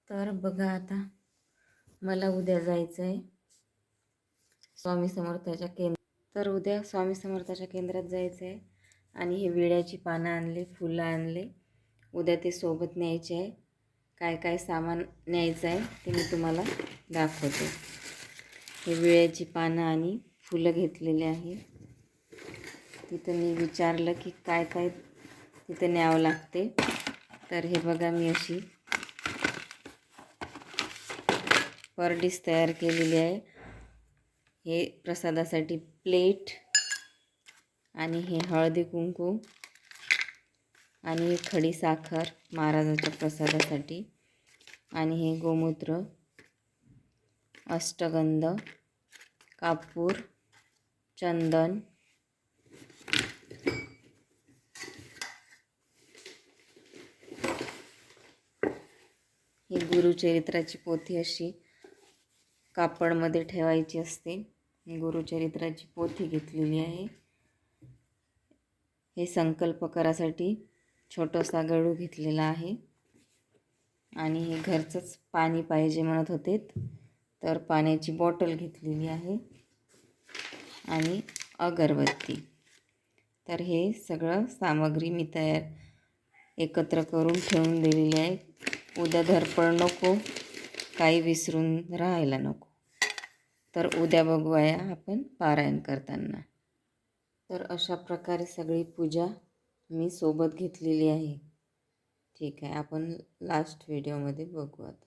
तर बघा आता मला उद्या जायचं आहे स्वामी समर्थाच्या तर उद्या स्वामी समर्थाच्या केंद्रात जायचं आहे आणि हे विड्याची पानं आणले, फुलं आणले. उद्या ते सोबत न्यायचे आहे. काय काय सामान न्यायचं आहे ते मी तुम्हाला दाखवते. हे विड्याची पानं आणि फुलं घेतलेले आहे. तिथं मी विचारलं की काय काय तिथं न्यावं लागते. तर हे बघा मी अशी परडीस तयार केलेली आहे. हे प्रसादासाठी प्लेट आणि हे हळदी कुंकू आणि खडी साखर महाराजाच्या प्रसादासाठी आणि हे गोमूत्र, अष्टगंध, कापूर, चंदन, ही गुरुचरित्राची पोथी अशी कापडमध्ये ठेवायची असते. गुरुचरित्राची पोथी घेतलेली आहे. हे संकल्प करासाठी छोटासा गडू घेतलेला आहे आणि हे घरचंच पाणी पाहिजे म्हणत होते तर पाण्याची बॉटल घेतलेली आहे आणि अगरबत्ती. तर हे सगळं सामग्री मी एकत्र करून ठेवून दिलेली आहे. उद्या धडपड नको, काही विसरून राहायला नको. तर उद्या बघूया आपण पारायण करताना. तर अशा प्रकारे सगळी पूजा मी सोबत घेतलेली आहे. ठीक आहे, आपण लास्ट व्हिडिओमध्ये बघू आता.